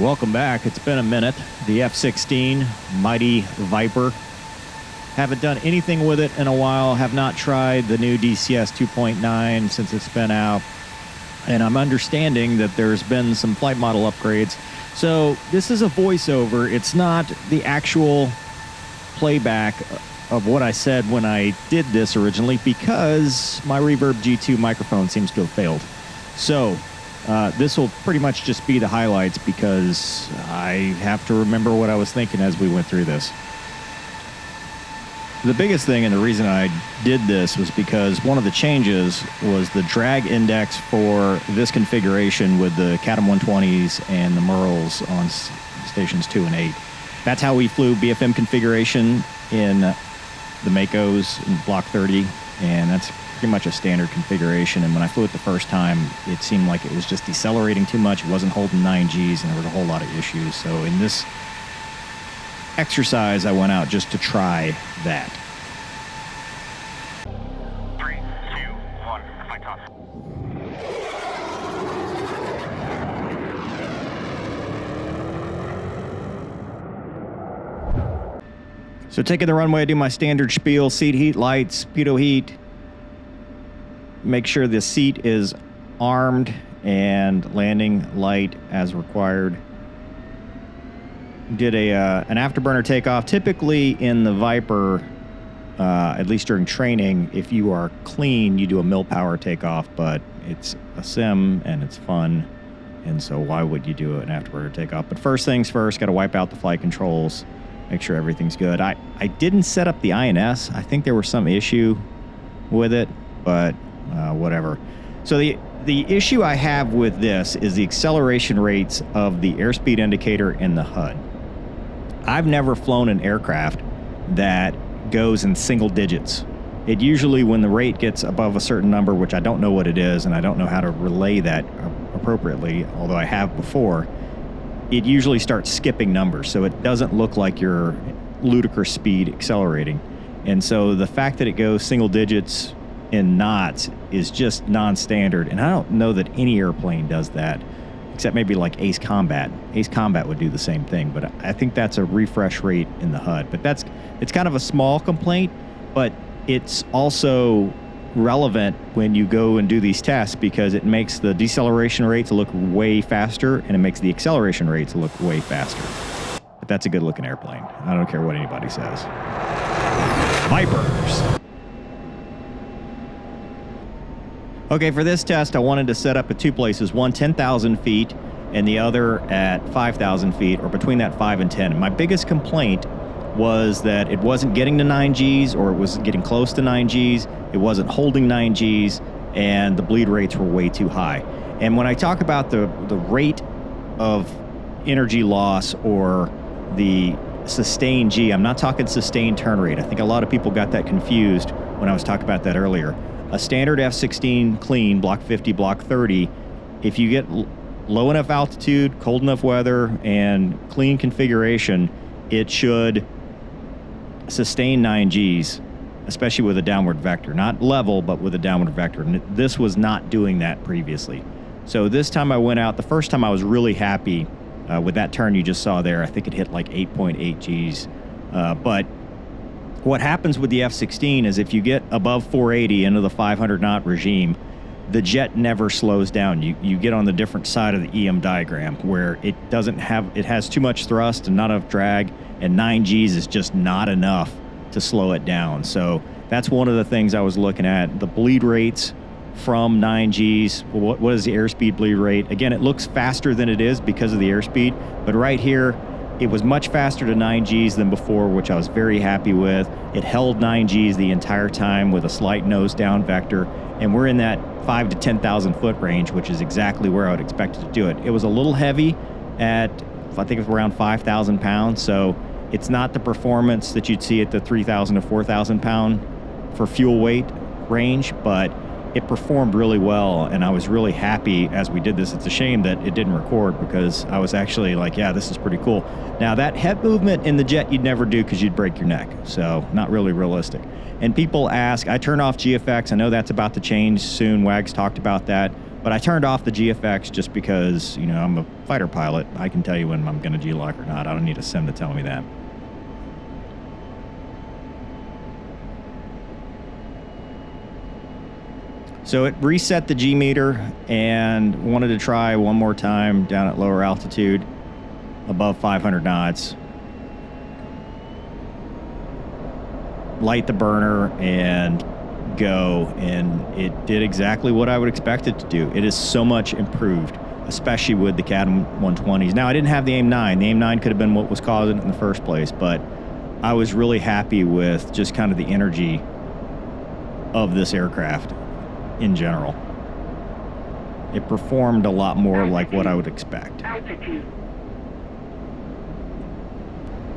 Welcome back. It's been a minute. The F-16 Mighty Viper. Haven't done anything with it in a while. Have not tried the new DCS 2.9 since it's been out. And I'm understanding that there's been some flight model upgrades. So this is a voiceover. It's not the actual playback of what I said when I did this originally because my Reverb G2 microphone seems to have failed. So this will pretty much just be the highlights because I have to remember what I was thinking as we went through this. The biggest thing and the reason I did this was because one of the changes was the drag index for this configuration with the CATM 120s and the Merles on stations 2 and 8. That's how we flew BFM configuration in the Makos in Block 30, and that's pretty much a standard configuration. And when I flew it the first time, it seemed like it was just decelerating too much. It wasn't holding 9Gs, and there was a whole lot of issues. So in this exercise, I went out just to try that. 3, 2, 1, flight off. So taking the runway, I do my standard spiel, seat heat, lights, pitot heat. Make sure the seat is armed and landing light as required. Did an afterburner takeoff. Typically in the Viper, at least during training, if you are clean, you do a mil power takeoff, but it's a sim and it's fun. And so why would you do an afterburner takeoff? But first things first, got to wipe out the flight controls. Make sure everything's good. I didn't set up the INS. I think there was some issue with it, but whatever. So the issue I have with this is the acceleration rates of the airspeed indicator in the HUD. I've never flown an aircraft that goes in single digits. It usually, when the rate gets above a certain number, which I don't know what it is, and I don't know how to relay that appropriately, although I have before, it usually starts skipping numbers, so it doesn't look like you're ludicrous speed accelerating. And so the fact that it goes single digits in knots is just non-standard, and I don't know that any airplane does that, except maybe like Ace Combat. Ace Combat would do the same thing, but I think that's a refresh rate in the HUD. But it's kind of a small complaint, but it's also relevant when you go and do these tests because it makes the deceleration rates look way faster and it makes the acceleration rates look way faster. But that's a good looking airplane. I don't care what anybody says. Vipers. Okay, for this test, I wanted to set up at two places, one 10,000 feet and the other at 5,000 feet, or between that 5 and 10. And my biggest complaint was that it wasn't getting to 9Gs, or it was getting close to 9Gs, it wasn't holding 9Gs, and the bleed rates were way too high. And when I talk about the rate of energy loss or the sustained G, I'm not talking sustained turn rate. I think a lot of people got that confused when I was talking about that earlier. A standard F-16 clean, Block 50, Block 30, if you get low enough altitude, cold enough weather, and clean configuration, it should sustain 9Gs, especially with a downward vector. Not level, but with a downward vector. And this was not doing that previously. So this time I went out, the first time I was really happy with that turn you just saw there. I think it hit like 8.8 Gs. But what happens with the F-16 is if you get above 480 into the 500 knot regime, the jet never slows down. You get on the different side of the EM diagram where it has too much thrust and not enough drag, and 9Gs is just not enough to slow it down. So that's one of the things I was looking at. The bleed rates from 9Gs, what is the airspeed bleed rate? Again, it looks faster than it is because of the airspeed, but right here, it was much faster to 9Gs than before, which I was very happy with. It held 9Gs the entire time with a slight nose down vector, and we're in that 5 to 10,000 foot range, which is exactly where I would expect it to do it. It was a little heavy at, I think it was around 5,000 pounds, so it's not the performance that you'd see at the 3,000 to 4,000 pound for fuel weight range, but it performed really well, and I was really happy as we did this. It's a shame that it didn't record because I was actually like, yeah, this is pretty cool. Now, that head movement in the jet you'd never do because you'd break your neck, so not really realistic. And people ask, I turn off GFX. I know that's about to change soon. Wags talked about that. But I turned off the GFX just because, you know, I'm a fighter pilot. I can tell you when I'm going to G-lock or not. I don't need a sim to tell me that. So it reset the G meter and wanted to try one more time down at lower altitude, above 500 knots. Light the burner and go, and it did exactly what I would expect it to do. It is so much improved, especially with the CAD 120s. Now, I didn't have the AIM-9. The AIM-9 could have been what was causing it in the first place, but I was really happy with just kind of the energy of this aircraft in general. It performed a lot more like what I would expect.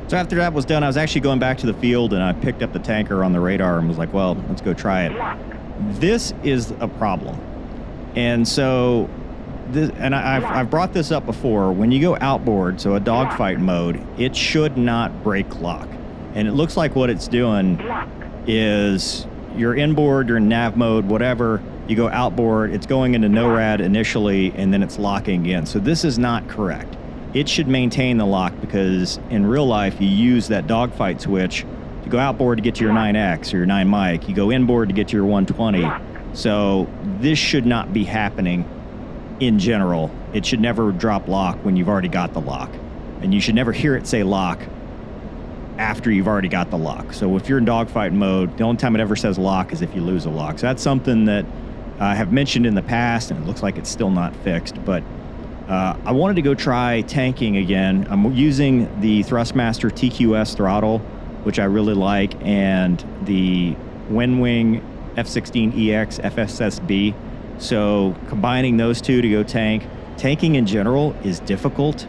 So after that was done, I was actually going back to the field, and I picked up the tanker on the radar and was like, well, let's go try it. This is a problem. And so, I've brought this up before. When you go outboard, so a dogfight mode, it should not break lock. And it looks like what it's doing is you're inboard, you're in nav mode, whatever, you go outboard, it's going into NORAD initially, and then it's locking again. So this is not correct. It should maintain the lock, because in real life, you use that dogfight switch to go outboard to get to your 9X or your 9 mic. You go inboard to get to your 120. So this should not be happening in general. It should never drop lock when you've already got the lock. And you should never hear it say lock after you've already got the lock. So if you're in dogfight mode, the only time it ever says lock is if you lose a lock. So that's something that I have mentioned in the past, and it looks like it's still not fixed. But I wanted to go try tanking again. I'm using the Thrustmaster TQS throttle, which I really like, and the Windwing F-16EX FSSB. So combining those two to go tank. Tanking in general is difficult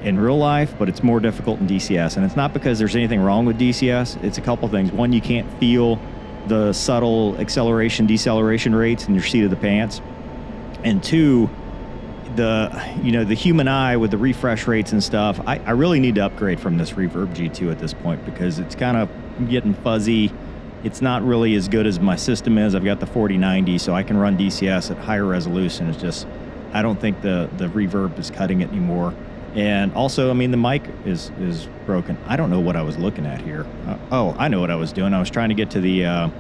in real life, but it's more difficult in DCS. And it's not because there's anything wrong with DCS. It's a couple things. One, you can't feel the subtle acceleration, deceleration rates in your seat of the pants. And two, the human eye with the refresh rates and stuff, I really need to upgrade from this Reverb G2 at this point, because it's kind of getting fuzzy. It's not really as good as my system is. I've got the 4090, so I can run DCS at higher resolution. It's just, I don't think the reverb is cutting it anymore. And also, I mean, the mic is broken. I don't know what I was looking at here. Oh, I know what I was doing. I was trying to get to the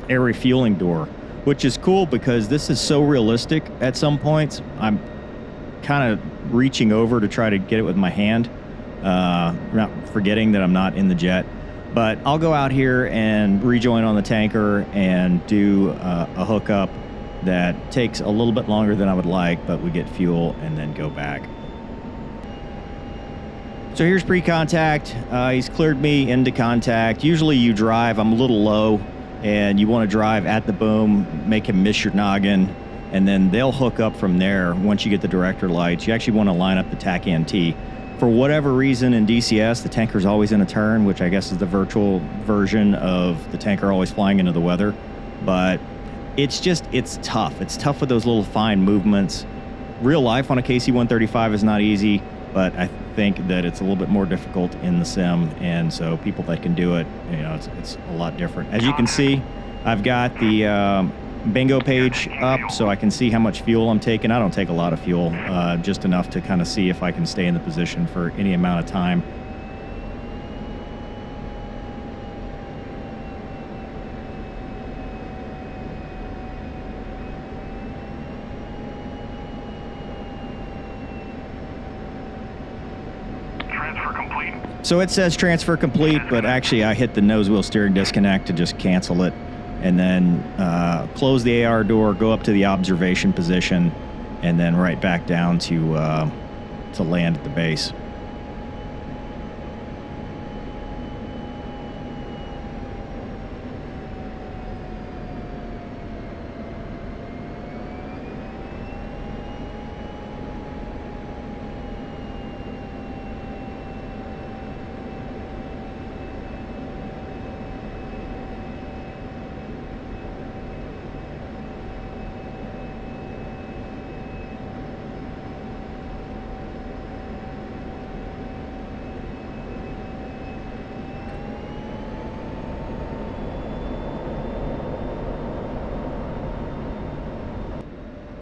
air refueling door, which is cool because this is so realistic at some points. I'm kind of reaching over to try to get it with my hand, not forgetting that I'm not in the jet. But I'll go out here and rejoin on the tanker and do a hookup that takes a little bit longer than I would like, but we get fuel and then go back. So here's pre-contact. He's cleared me into contact. Usually you drive, I'm a little low, and you want to drive at the boom, make him miss your noggin, and then they'll hook up from there. Once you get the director lights, you actually want to line up the TAC-NT. For whatever reason in DCS, the tanker's always in a turn, which I guess is the virtual version of the tanker always flying into the weather. But it's tough. It's tough with those little fine movements. Real life on a KC-135 is not easy, but I think that it's a little bit more difficult in the sim, and so people that can do it, it's a lot different. As you can see, I've got the bingo page up, so I can see how much fuel I'm taking. I don't take a lot of fuel, just enough to kind of see if I can stay in the position for any amount of time. So it says transfer complete, but actually I hit the nose wheel steering disconnect to just cancel it, and then close the AR door, go up to the observation position, and then right back down to land at the base.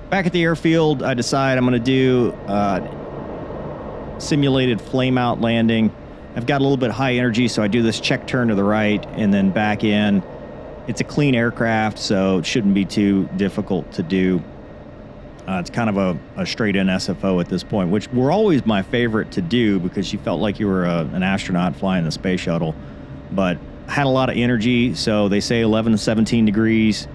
Back at the airfield, I decide I'm going to do simulated flame out landing. I've got a little bit high energy, so I do this check turn to the right and then back in. It's a clean aircraft, so it shouldn't be too difficult to do. It's kind of a straight-in SFO at this point, which were always my favorite to do because you felt like you were an astronaut flying the space shuttle. But I had a lot of energy, so they say 11 to 17 degrees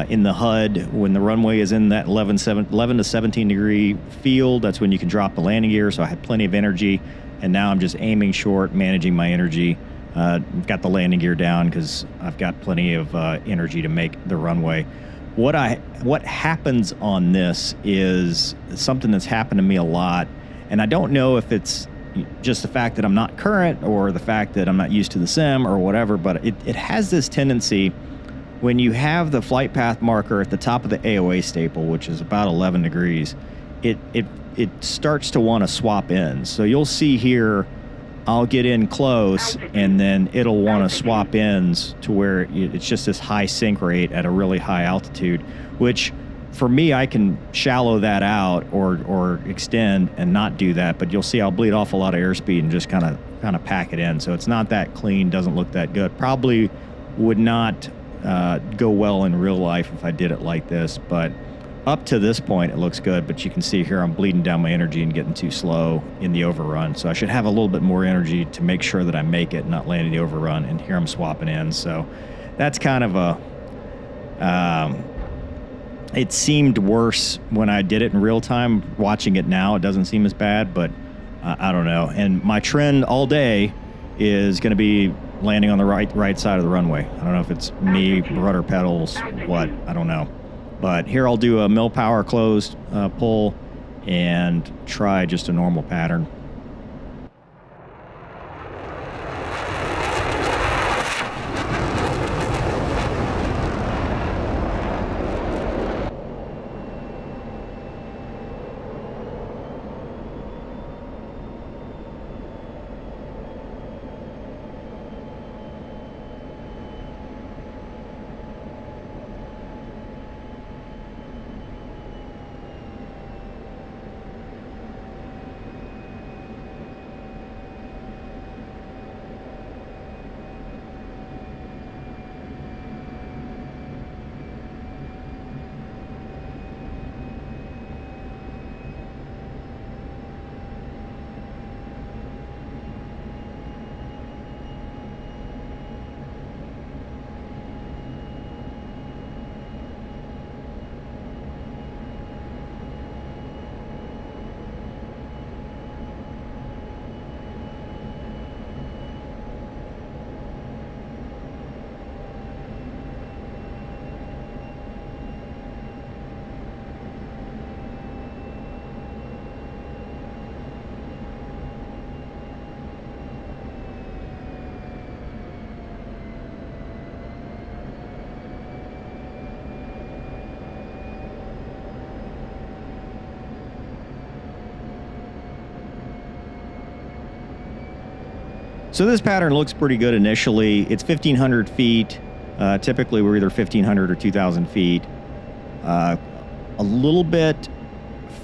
in the HUD. When the runway is in that 11 to 17 degree field, that's when you can drop the landing gear, so I had plenty of energy. And now I'm just aiming short, managing my energy. I've got the landing gear down because I've got plenty of energy to make the runway. What happens on this is something that's happened to me a lot, and I don't know if it's just the fact that I'm not current or the fact that I'm not used to the sim or whatever, but it has this tendency when you have the flight path marker at the top of the AOA staple, which is about 11 degrees, it starts to want to swap ends. So you'll see here, I'll get in close, and then it'll want to swap ends to where it's just this high sync rate at a really high altitude, which for me, I can shallow that out or extend and not do that, but you'll see I'll bleed off a lot of airspeed and just kind of pack it in. So it's not that clean, doesn't look that good. Probably would not go well in real life if I did it like this, but up to this point, it looks good, but you can see here I'm bleeding down my energy and getting too slow in the overrun. So I should have a little bit more energy to make sure that I make it, not land in the overrun. And here I'm swapping in. So that's kind of it seemed worse when I did it in real time. Watching it now, it doesn't seem as bad, but I don't know. And my trend all day is going to be landing on the right side of the runway. I don't know if it's me, rudder pedals, what, I don't know. But here I'll do a mill power closed pull and try just a normal pattern. So this pattern looks pretty good initially. It's 1,500 feet. Typically, we're either 1,500 or 2,000 feet. A little bit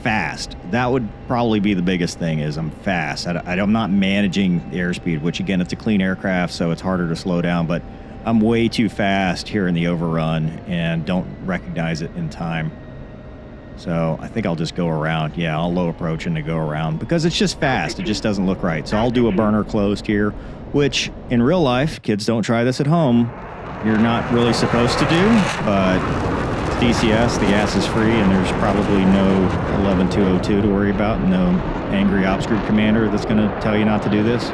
fast. That would probably be the biggest thing, is I'm fast. I'm not managing the airspeed, which again, it's a clean aircraft, so it's harder to slow down, but I'm way too fast here in the overrun and don't recognize it in time. So I think I'll just go around. Yeah, I'll low approach and to go around because it's just fast. It just doesn't look right. So I'll do a burner closed here, which in real life, kids don't try this at home. You're not really supposed to do, but it's DCS, the gas is free, and there's probably no 11202 to worry about, no angry ops group commander that's going to tell you not to do this.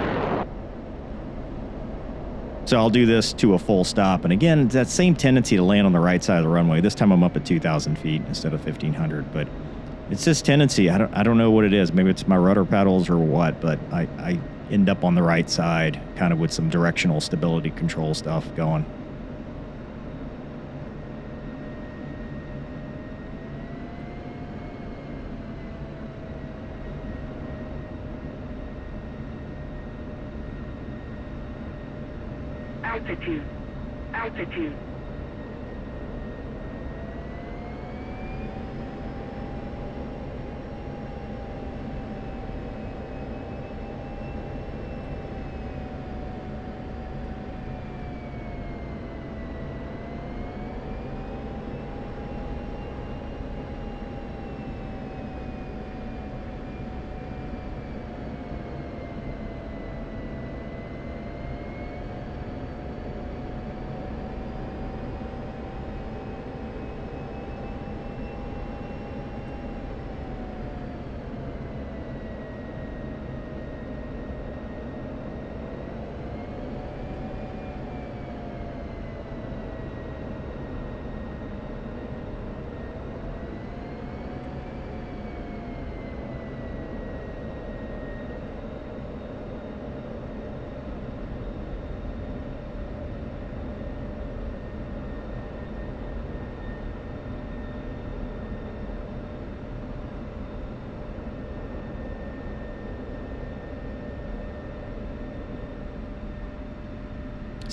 So I'll do this to a full stop. And again, that same tendency to land on the right side of the runway. This time I'm up at 2,000 feet instead of 1,500. But it's this tendency. I don't know what it is. Maybe it's my rudder pedals or what, but I end up on the right side, kind of with some directional stability control stuff going. Altitude.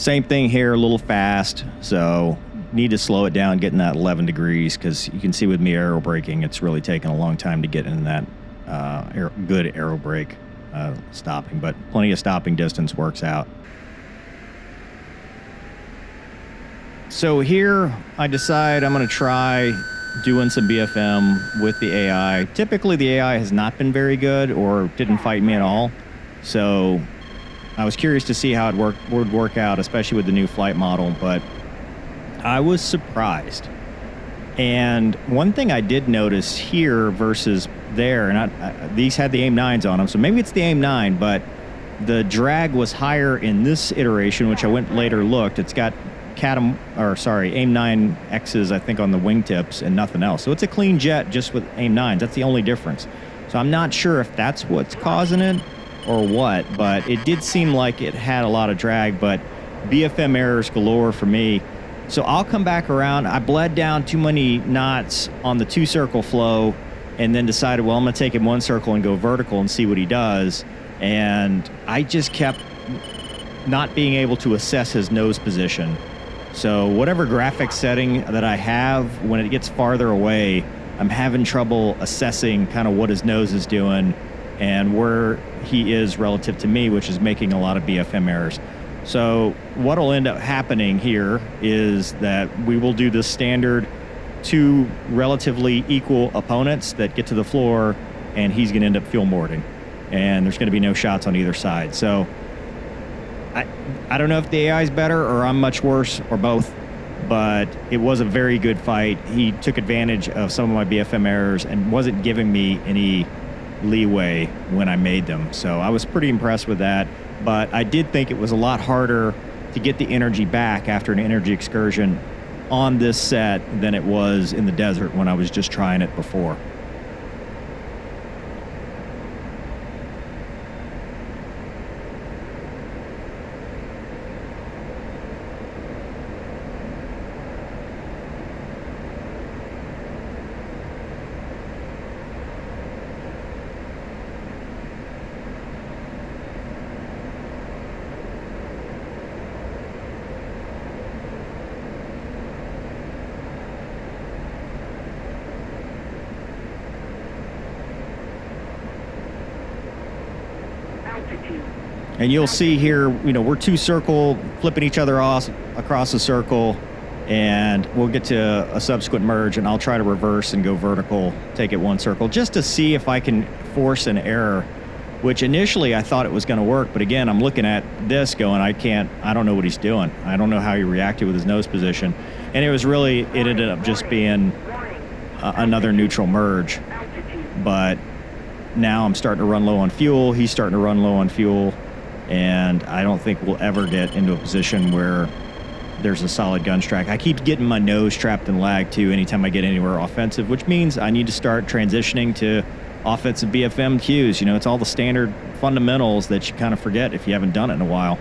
Same thing here, a little fast, so need to slow it down, getting that 11 degrees, because you can see with me aero braking, it's really taken a long time to get in that good aero brake stopping, but plenty of stopping distance works out. So here I decide I'm going to try doing some BFM with the AI. Typically the AI has not been very good or didn't fight me at all, so I was curious to see how it would work out, especially with the new flight model, but I was surprised. And one thing I did notice here versus there, and these had the AIM-9s on them, so maybe it's the AIM-9, but the drag was higher in this iteration, which I went later looked. It's got AIM-9Xs, I think, on the wingtips and nothing else. So it's a clean jet just with AIM-9s. That's the only difference. So I'm not sure if that's what's causing it or what, but it did seem like it had a lot of drag, but BFM errors galore for me. So I'll come back around. I bled down too many knots on the 2-circle flow and then decided, well, I'm going to take him 1 circle and go vertical and see what he does. And I just kept not being able to assess his nose position. So whatever graphics setting that I have, when it gets farther away, I'm having trouble assessing kind of what his nose is doing and where he is relative to me, which is making a lot of BFM errors. So what will end up happening here is that we will do the standard 2 relatively equal opponents that get to the floor, and he's going to end up fuel morting. And there's going to be no shots on either side. So I don't know if the AI is better or I'm much worse or both, but it was a very good fight. He took advantage of some of my BFM errors and wasn't giving me any leeway when I made them. So I was pretty impressed with that, but I did think it was a lot harder to get the energy back after an energy excursion on this set than it was in the desert when I was just trying it before. And you'll see here, you know, we're 2-circle, flipping each other off across the circle, and we'll get to a subsequent merge, and I'll try to reverse and go vertical, take it 1 circle, just to see if I can force an error, which initially I thought it was going to work, but again, I'm looking at this going, I don't know what he's doing. I don't know how he reacted with his nose position. And it ended up just being another neutral merge. But now I'm starting to run low on fuel, he's starting to run low on fuel, and I don't think we'll ever get into a position where there's a solid gun track. I keep getting my nose trapped in lag too anytime I get anywhere offensive, which means I need to start transitioning to offensive BFM cues. You know, it's all the standard fundamentals that you kind of forget if you haven't done it in a while.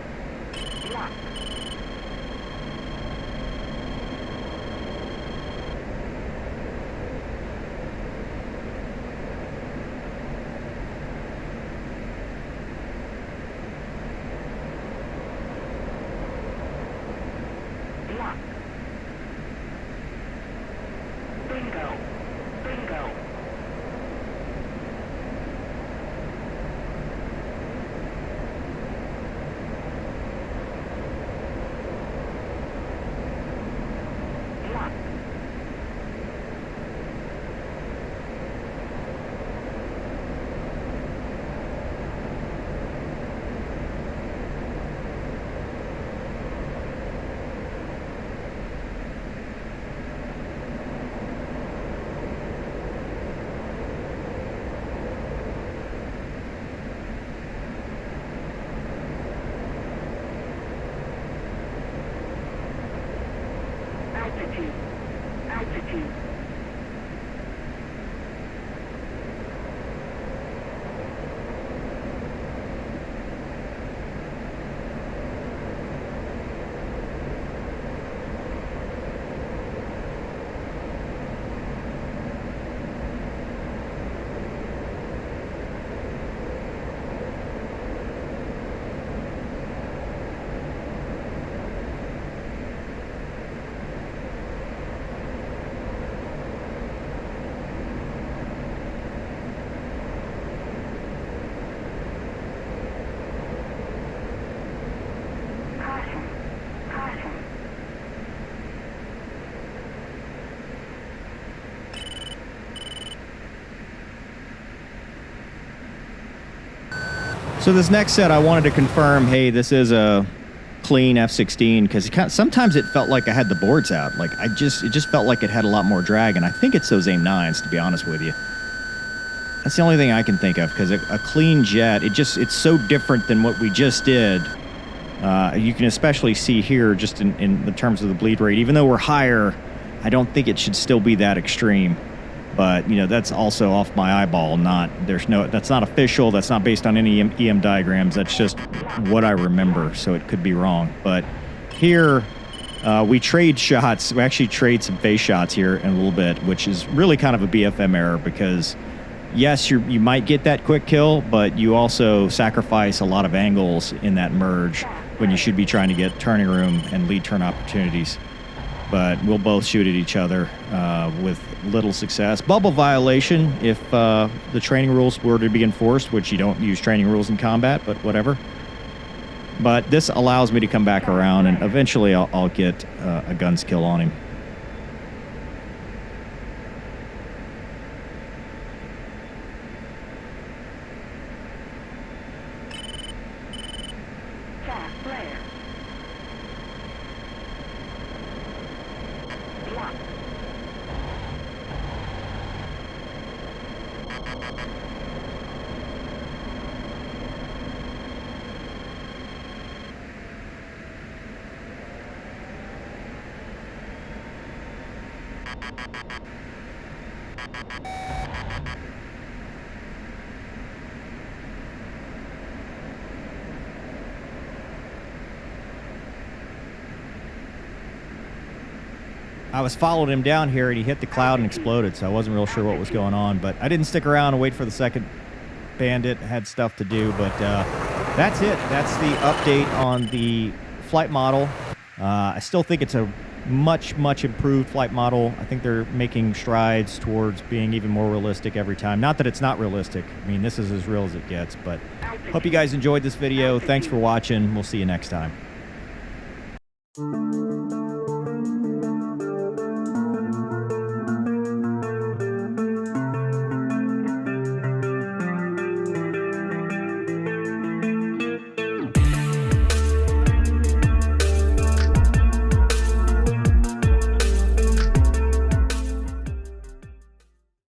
So this next set, I wanted to confirm, hey, this is a clean F-16, because sometimes it felt like I had the boards out. Like it just felt like it had a lot more drag, and I think it's those AIM-9s, to be honest with you. That's the only thing I can think of, because a clean jet, it's so different than what we just did. You can especially see here, just in the terms of the bleed rate, even though we're higher, I don't think it should still be that extreme. But, you know, that's also off my eyeball. That's not official. That's not based on any EM diagrams. That's just what I remember. So it could be wrong. But here, we trade shots. We actually trade some face shots here in a little bit, which is really kind of a BFM error, because yes, you might get that quick kill, but you also sacrifice a lot of angles in that merge when you should be trying to get turning room and lead turn opportunities. But we'll both shoot at each other with little success. Bubble violation if the training rules were to be enforced, which you don't use training rules in combat, but whatever. But this allows me to come back around, and eventually I'll get a guns kill on him. I was following him down here, and he hit the cloud and exploded, so I wasn't real sure what was going on. But I didn't stick around and wait for the second bandit. I had stuff to do, but that's it. That's the update on the flight model. I still think it's a much improved flight model. I think they're making strides towards being even more realistic every time. Not that it's not realistic. I mean, this is as real as it gets. But hope you guys enjoyed this video. Thanks for watching. We'll see you next time.